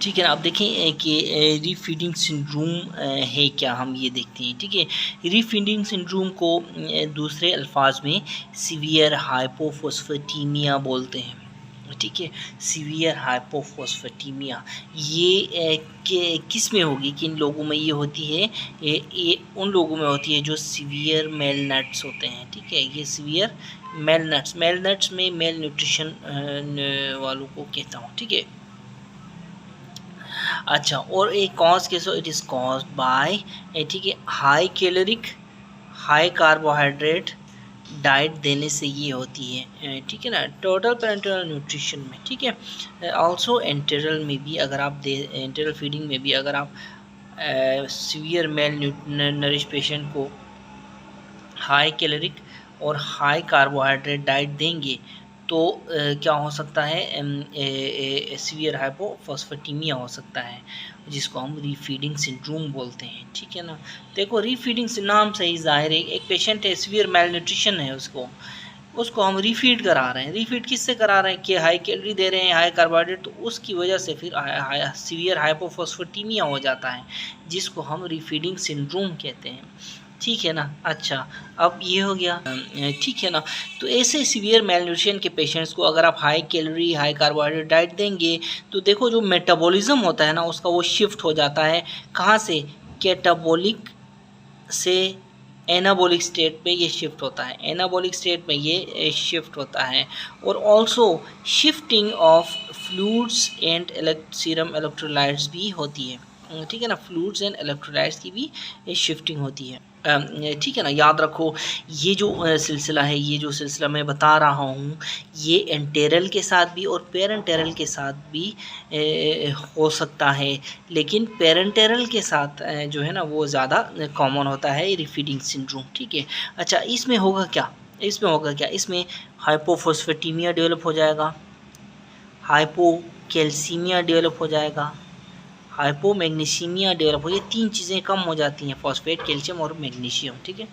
ठीक है ना। अब देखें कि रीफीडिंग सिंड्रोम है क्या, हम ये देखते हैं। ठीक है, रीफीडिंग सिंड्रोम को दूसरे अल्फाज में सीवियर हाइपोफोस्फेटीमिया बोलते हैं। ठीक है, सीवियर हाइपोफोस्फेटीमिया ये किस में होगी, किन लोगों में ये होती है, ये उन लोगों में होती है जो सीवियर मेल नट्स होते हैं। ठीक है, ये सीवियर मेल नट्स में मेल न्यूट्रिशन वालों को कहता हूँ। ठीक है, अच्छा, और एक कॉज कैसे, इट इज़ कॉज बाय, ठीक है, high caloric high carbohydrate diet देने से ये होती है। ठीक है ना, टोटल पेरेंटल न्यूट्रिशन में। ठीक है, ऑल्सो एंटेरल में भी अगर आप एंटेरल फीडिंग में भी अगर आप सीवियर मेल नरिश पेशेंट को हाई कैलोरिक और हाई कार्बोहाइड्रेट डाइट देंगे तो क्या हो सकता है, सीवियर हाइपोफॉस्फेटीमिया हो सकता है, जिसको हम रीफीडिंग सिंड्रोम बोलते हैं। ठीक है ना, देखो रीफीडिंग से नाम से ही जाहिर है, एक पेशेंट है सीवियर मेल न्यूट्रिशन है, उसको हम रीफीड करा रहे हैं। रीफीड किससे करा रहे हैं कि हाई कैलोरी दे रहे हैं, हाई कार्बोहाइड्रेट, तो उसकी वजह से फिर सीवियर हाइपोफॉस्फेटीमिया हो जाता है, जिसको हम रीफीडिंग सिंड्रोम कहते हैं। ठीक है ना। अच्छा, अब ये हो गया। ठीक है ना, तो ऐसे सीवियर मेलन्यूट्रिशन के पेशेंट्स को अगर आप high calorie high carbohydrate diet देंगे तो देखो जो मेटाबॉलिज्म होता है ना उसका, वो शिफ्ट हो जाता है कहाँ से, कैटाबॉलिक से एनाबॉलिक स्टेट पे ये शिफ्ट होता है, एनाबॉलिक स्टेट में ये शिफ्ट होता है। और also shifting of fluids and serum electrolytes भी होती है। ठीक है ना, फ्लूइड्स एंड इलेक्ट्रोलाइट्स की भी शिफ्टिंग होती है। ठीक है ना, याद रखो ये जो सिलसिला है, ये जो सिलसिला मैं बता रहा हूँ, ये एंटेरल के साथ भी और पेरेंटेरल के साथ भी हो सकता है, लेकिन पेरेंटेरल के साथ जो है ना वो ज़्यादा कॉमन होता है रीफीडिंग सिंड्रोम। ठीक है, अच्छा, इसमें होगा क्या, इसमें हाइपोफोस्फेटीमिया डेवलप हो जाएगा, हाइपोकैल्सीमिया डेवलप हो जाएगा, हाइपोमैग्नीसीमिया डेवलप हो, ये तीन चीज़ें कम हो जाती हैं, फॉस्फेट, कैल्शियम और मैग्नीशियम। ठीक है,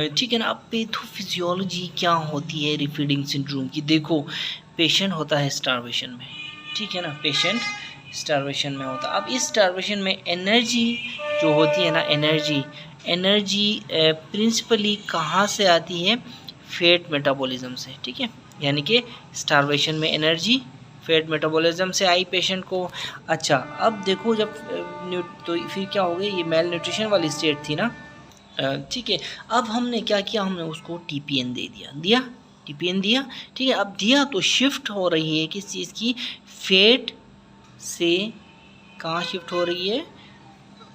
ठीक है ना। अब पैथोफिजियोलॉजी क्या होती है रीफीडिंग सिंड्रोम की, देखो पेशेंट होता है स्टारवेशन में। ठीक है ना, पेशेंट स्टारवेशन में होता है। अब इस स्टारवेशन में एनर्जी जो होती है ना, एनर्जी प्रिंसिपली कहाँ से आती है, फैट मेटाबॉलिज्म से। ठीक है, यानी कि स्टारवेशन में एनर्जी फैट मेटाबॉलिज्म से आई पेशेंट को। अच्छा, अब देखो जब तो फिर क्या हो गया, ये मेल न्यूट्रिशन वाली स्टेट थी ना। ठीक है, अब हमने क्या किया, हमने उसको टीपीएन दे दिया, टीपीएन दिया। ठीक है, अब दिया तो शिफ्ट हो रही है किस चीज़ की, फैट से कहाँ शिफ्ट हो रही है,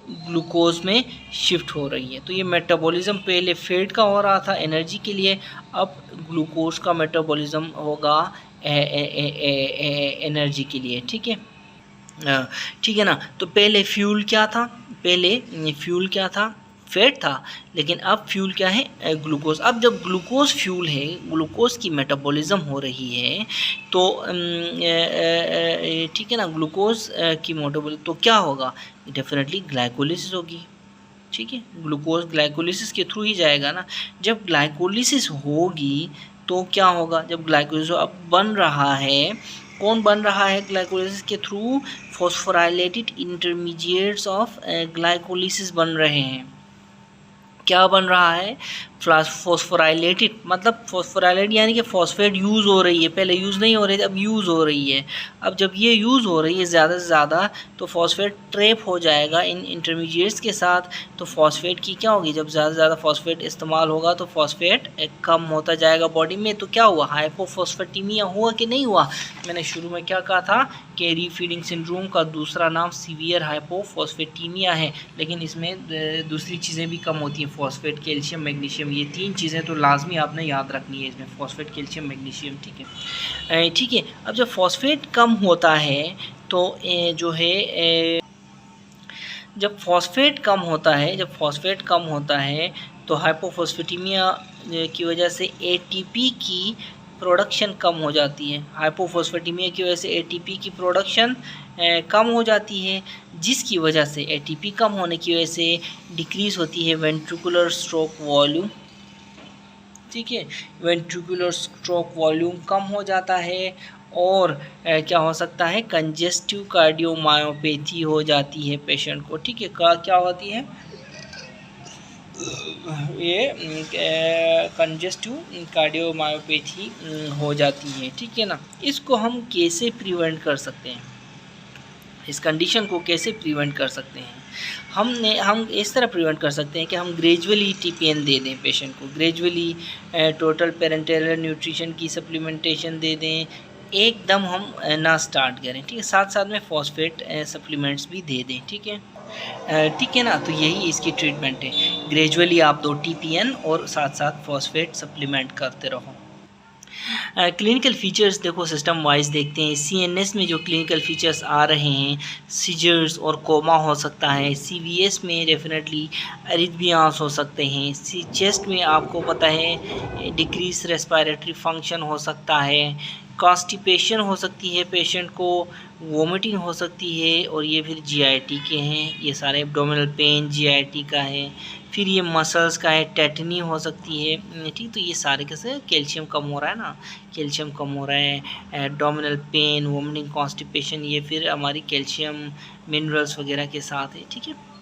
ग्लूकोज में शिफ्ट हो रही है। तो ये मेटाबॉलिज्म पहले फैट का हो रहा था एनर्जी के लिए, अब ग्लूकोज का मेटाबॉलिज्म होगा एनर्जी के लिए। ठीक है, ठीक है ना। तो पहले फ्यूल क्या था, फैट था, लेकिन अब फ्यूल क्या है, ग्लूकोज। अब जब ग्लूकोज फ्यूल है, ग्लूकोज की मेटाबॉलिज्म हो रही है, तो ठीक है ना, ग्लूकोज की मेटाबॉलिज्म तो क्या होगा, डेफिनेटली ग्लाइकोलिसिस होगी। ठीक है, ग्लूकोज ग्लाइकोलिसिस के थ्रू ही जाएगा ना। जब ग्लाइकोलिसिस होगी तो क्या होगा, जब ग्लाइकोलिसिस अब बन रहा है, कौन बन रहा है ग्लाइकोलिसिस के through, phosphorylated intermediates of glycolysis बन रहे हैं। क्या बन रहा है, फॉस्फोराइलेटेड, मतलब फॉस्फोराइलेटेड यानी कि फॉस्फेट यूज़ हो रही है, पहले यूज़ नहीं हो रही थी, अब यूज़ हो रही है। अब जब ये यूज़ हो रही है ज़्यादा से ज़्यादा, तो फॉस्फेट ट्रैप हो जाएगा इन इंटरमीडिएट्स के साथ। तो फॉस्फेट की क्या होगी, जब ज़्यादा से ज़्यादा फॉस्फेट इस्तेमाल होगा तो फॉस्फेट कम होता जाएगा बॉडी में। तो क्या हुआ, हाइपोफॉस्फेटीमिया हुआ कि नहीं हुआ। मैंने शुरू में क्या कहा था कि रीफीडिंग सिंड्रोम का दूसरा नाम सीवियर हाइपोफॉस्फेटीमिया है, लेकिन इसमें दूसरी चीज़ें भी कम होती हैं, फॉस्फेट, कैल्शियम, मैग्नीशियम, ये तीन चीज़ें तो लाजमी आपने याद रखनी है इसमें, फॉस्फेट, कैल्शियम, मैग्नीशियम। ठीक है, ठीक है। अब जब फॉस्फेट कम होता है तो जो है जब फॉस्फेट कम होता है तो हाइपोफॉस्फेटीमिया की वजह से एटीपी की प्रोडक्शन कम हो जाती है। हाइपोफॉस्फेटीमिया की वजह से एटीपी की प्रोडक्शन कम हो जाती है, जिसकी वजह से एटीपी कम होने की वजह से डिक्रीज़ होती है वेंट्रिकुलर स्ट्रोक वॉल्यूम। ठीक है, वेंट्रिकुलर स्ट्रोक वॉल्यूम कम हो जाता है और क्या हो सकता है, कंजेस्टिव कार्डियोमायोपैथी हो जाती है पेशेंट को, ठीक है। क्या होती है ये, कंजेस्टिव कार्डियोमायोपैथी हो जाती है, ठीक है ना। इसको हम कैसे प्रिवेंट कर सकते हैं, इस कंडीशन को कैसे प्रिवेंट कर सकते हैं? हम इस तरह प्रिवेंट कर सकते हैं कि हम ग्रेजुअली टीपीएन दे दें पेशेंट को, ग्रेजुअली टोटल पेरेंटल न्यूट्रिशन की सप्लीमेंटेशन दे दें, एकदम हम ना स्टार्ट करें, ठीक है। साथ साथ में फॉस्फेट सप्लीमेंट्स भी दे दें, ठीक है, ठीक है ना। तो यही इसकी ट्रीटमेंट है, ग्रेजुअली आप दो टीपीएन और साथ साथ फॉस्फेट सप्लीमेंट करते रहो। क्लिनिकल फीचर्स देखो, सिस्टम वाइज देखते हैं। सीएनएस में जो क्लिनिकल फीचर्स आ रहे हैं, सीजर्स और कोमा हो सकता है। सीवीएस में डेफिनेटली अरिथमियास हो सकते हैं। चेस्ट में आपको पता है डिक्रीज रेस्पिरेटरी फंक्शन हो सकता है, कॉन्स्टिपेशन हो सकती है पेशेंट को, वोमिटिंग हो सकती है, और ये फिर जीआईटी के हैं, ये सारे एब्डोमिनल पेन जीआईटी का है। फिर ये मसल्स का है, टेटनी हो सकती है, ठीक। तो ये सारे कैसे, कैल्शियम कम हो रहा है ना, कैल्शियम कम हो रहा है, एब्डोमिनल पेन, वोमिटिंग, कॉन्स्टिपेशन, ये फिर हमारी कैल्शियम मिनरल्स वगैरह के साथ है, ठीक है।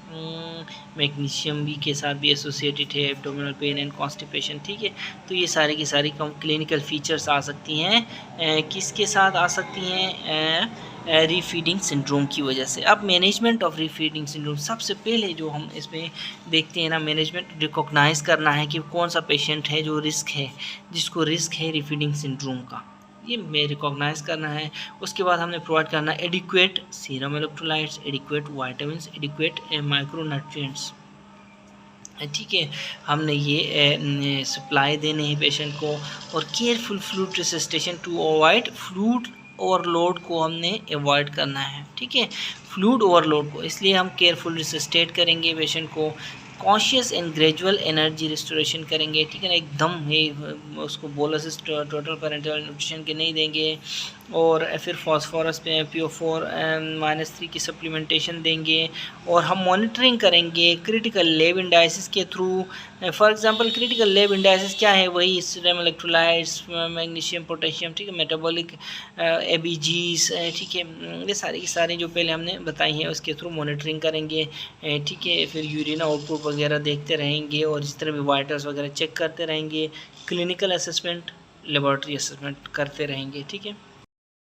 मैग्नीशियम भी के साथ भी एसोसिएटेड है एब्डोमिनल पेन एंड कॉन्स्टिपेशन, ठीक है। तो ये सारी की सारी क्लिनिकल फीचर्स आ सकती हैं, किसके साथ आ सकती हैं, रीफीडिंग सिंड्रोम की वजह से। अब मैनेजमेंट ऑफ रीफीडिंग सिंड्रोम, सबसे पहले जो हम इसमें देखते हैं ना, मैनेजमेंट रिकॉग्नाइज करना है कि कौन सा पेशेंट है जो रिस्क है, जिसको रिस्क है रीफीडिंग सिंड्रोम का, ये में रिकॉग्नाइज करना है। उसके बाद हमने प्रोवाइड करना adequate serum electrolytes, adequate vitamins, adequate micronutrients, ठीक है। हमने ये सप्लाई देने हैं पेशेंट को, और careful fluid resuscitation to avoid fluid overload को हमने अवॉइड करना है, ठीक है। फ्लूइड ओवरलोड को इसलिए हम केयरफुल रिसस्टेट करेंगे पेशेंट को, conscious and gradual energy restoration करेंगे, ठीक है ना। एकदम ही उसको बोलस टोटल पेरेंटल न्यूट्रिशन के नहीं देंगे, और फिर फॉस्फोरस पे PO4 -3 की सप्लीमेंटेशन देंगे, और हम मॉनिटरिंग करेंगे क्रिटिकल लैब इंडाइसिस के through. For example critical lab indices क्या है, वही सीरम इलेक्ट्रोलाइट्स, मैग्नीशियम, पोटेशियम, ठीक है, मेटाबॉलिक ABGs, ठीक है, ये सारी की सारी जो पहले हमने बताई हैं उसके थ्रू मॉनिटरिंग करेंगे, ठीक है। फिर यूरिन आउटपुट वगैरह देखते रहेंगे, और जिस तरह भी वाइटल्स वगैरह चेक करते रहेंगे, क्लिनिकल असेसमेंट, लेबॉरेटरी असेसमेंट करते रहेंगे, ठीक है।